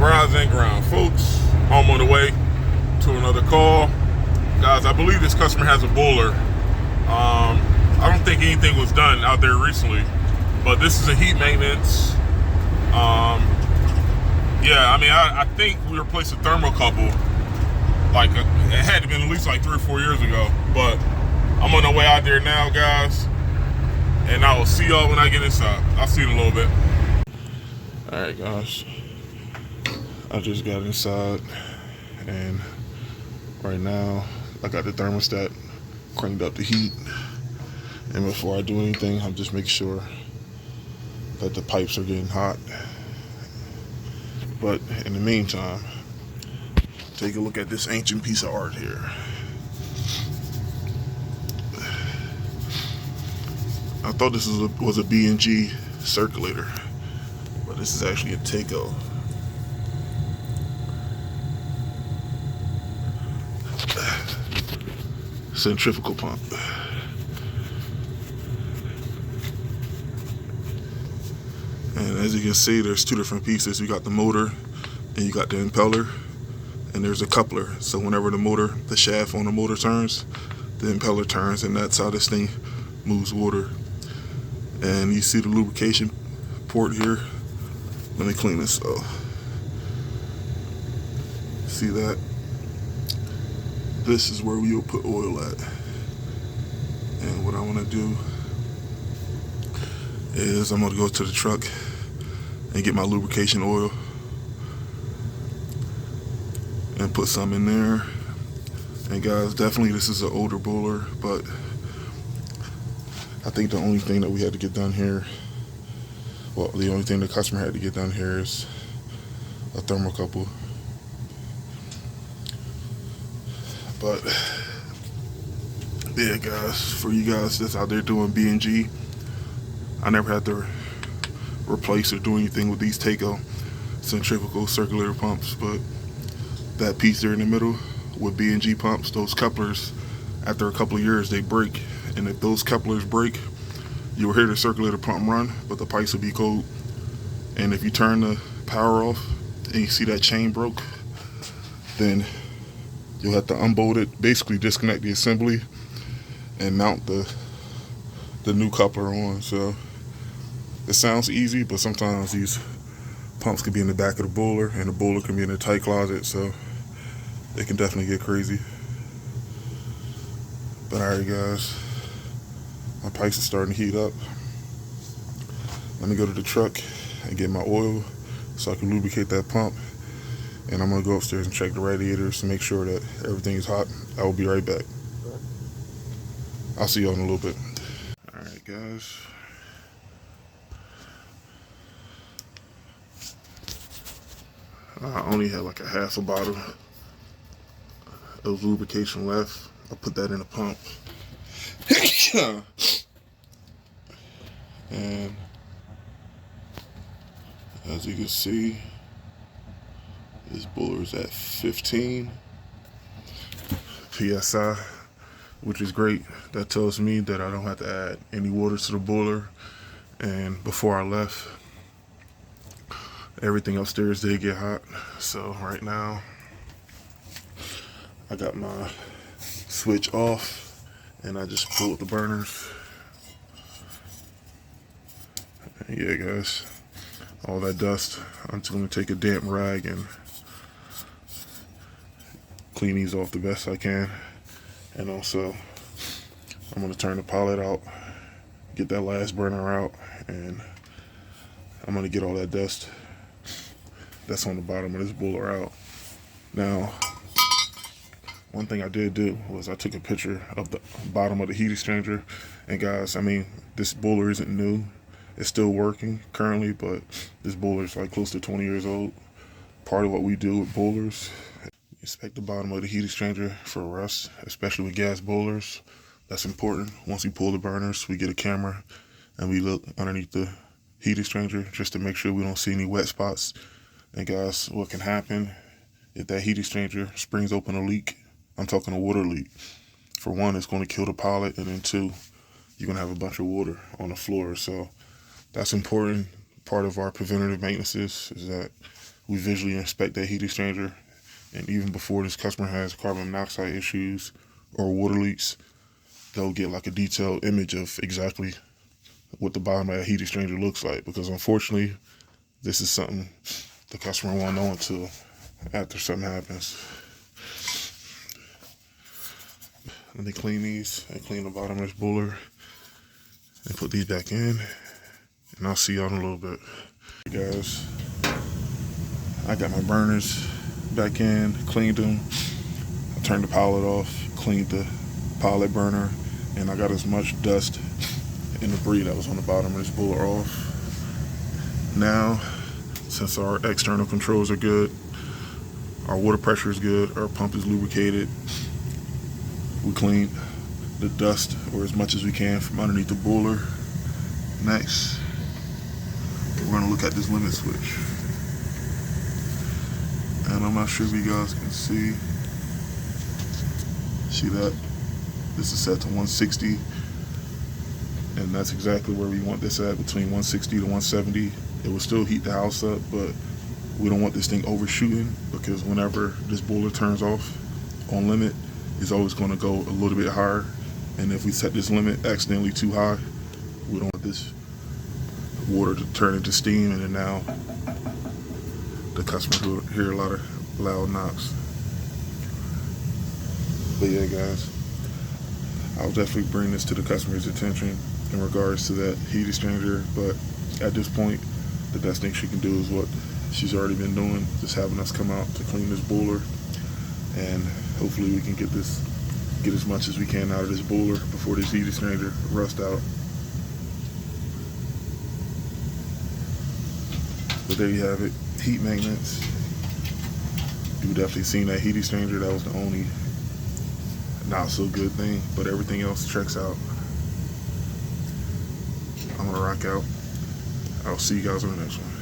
Rise and grind, folks. I'm on the way to another call. Guys, I believe this customer has a boiler. I don't think anything was done out there recently, but this is a heat maintenance. Yeah, I mean, I think we replaced a thermocouple. Like, it had to been at least like 3 or 4 years ago. But I'm on the way out there now, guys. And I will see y'all when I get inside. I'll see you in a little bit. Alright, guys. I just got inside. And right now, I got the thermostat cranked up to heat. And before I do anything, I'm just making sure that the pipes are getting hot. But in the meantime, take a look at this ancient piece of art here. I thought this was a B&G circulator, but this is actually a Taco. Centrifugal pump. And as you can see, there's two different pieces. You got the motor and you got the impeller, and there's a coupler. So whenever the shaft on the motor turns, the impeller turns, and that's how this thing moves water. And you see the lubrication port here. Let me clean this up. See that? This is where we will put oil at. And what I want to do is I'm going to go to the truck and get my lubrication oil and put some in there. And guys, definitely this is an older boiler, but I think the only thing that we had to get done here, well, the only thing the customer had to get done here is a thermocouple. But yeah, guys, for you guys that's out there doing B&G, I never had to replace or do anything with these Taco centrifugal circulator pumps, but that piece there in the middle with B&G pumps, those couplers, after a couple of years, they break. And if those couplers break, you'll hear the circulator pump run, but the pipes will be cold. And if you turn the power off and you see that chain broke, then you'll have to unbolt it, basically disconnect the assembly and mount the new coupler on. So it sounds easy, but sometimes these pumps can be in the back of the boiler, and the boiler can be in a tight closet, so it can definitely get crazy. But alright, guys, my pipes are starting to heat up. Let me go to the truck and get my oil so I can lubricate that pump. And I'm going to go upstairs and check the radiators to make sure that everything is hot. I will be right back. I'll see y'all in a little bit. Alright, guys. I only had like a half a bottle of lubrication left. I'll put that in the pump. And as you can see, this boiler is at 15 PSI, which is great. That tells me that I don't have to add any water to the boiler. And before I left, everything upstairs did get hot. So right now, I got my switch off and I just pulled the burners. And yeah, guys, all that dust, I'm just gonna take a damp rag and clean these off the best I can. And also, I'm gonna turn the pilot out, get that last burner out, and I'm gonna get all that dust that's on the bottom of this boiler out. Now, one thing I did do was I took a picture of the bottom of the heat exchanger. And guys, I mean, this boiler isn't new. It's still working currently, but this boiler is like close to 20 years old. Part of what we do with boilers, inspect the bottom of the heat exchanger for rust, especially with gas boilers. That's important. Once we pull the burners, we get a camera and we look underneath the heat exchanger just to make sure we don't see any wet spots. And guys, what can happen if that heat exchanger springs open a leak? I'm talking a water leak. For one, it's going to kill the pilot, and then two, you're going to have a bunch of water on the floor. So that's important. Part of our preventative maintenance is that we visually inspect that heat exchanger. And even before this customer has carbon monoxide issues or water leaks, they'll get like a detailed image of exactly what the bottom of that heat exchanger looks like. Because unfortunately, this is something the customer won't know until after something happens. Let me clean these and clean the bottom of this bowler and put these back in. And I'll see y'all in a little bit. Hey guys, I got my burners back in, cleaned them. I turned the pilot off, cleaned the pilot burner, and I got as much dust and debris that was on the bottom of this bowler off. Now, since our external controls are good, our water pressure is good, our pump is lubricated, we cleaned the dust, or as much as we can, from underneath the bowler. Next, we're going to look at this limit switch. And I'm not sure if you guys can see that? This is set to 160, and that's exactly where we want this at, between 160 to 170. It will still heat the house up, but we don't want this thing overshooting, because whenever this boiler turns off on limit, it's always going to go a little bit higher. And if we set this limit accidentally too high, we don't want this water to turn into steam, and then now the customer will hear a lot of loud knocks. But yeah, guys, I'll definitely bring this to the customer's attention in regards to that heat exchanger. But at this point, the best thing she can do is what she's already been doing, just having us come out to clean this bowler, and hopefully we can get as much as we can out of this bowler before this heat exchanger rusts out. But there you have it, heat maintenance. You definitely seen that heat exchanger. That was the only not so good thing, but everything else checks out. I'm gonna rock out. I'll see you guys on the next one.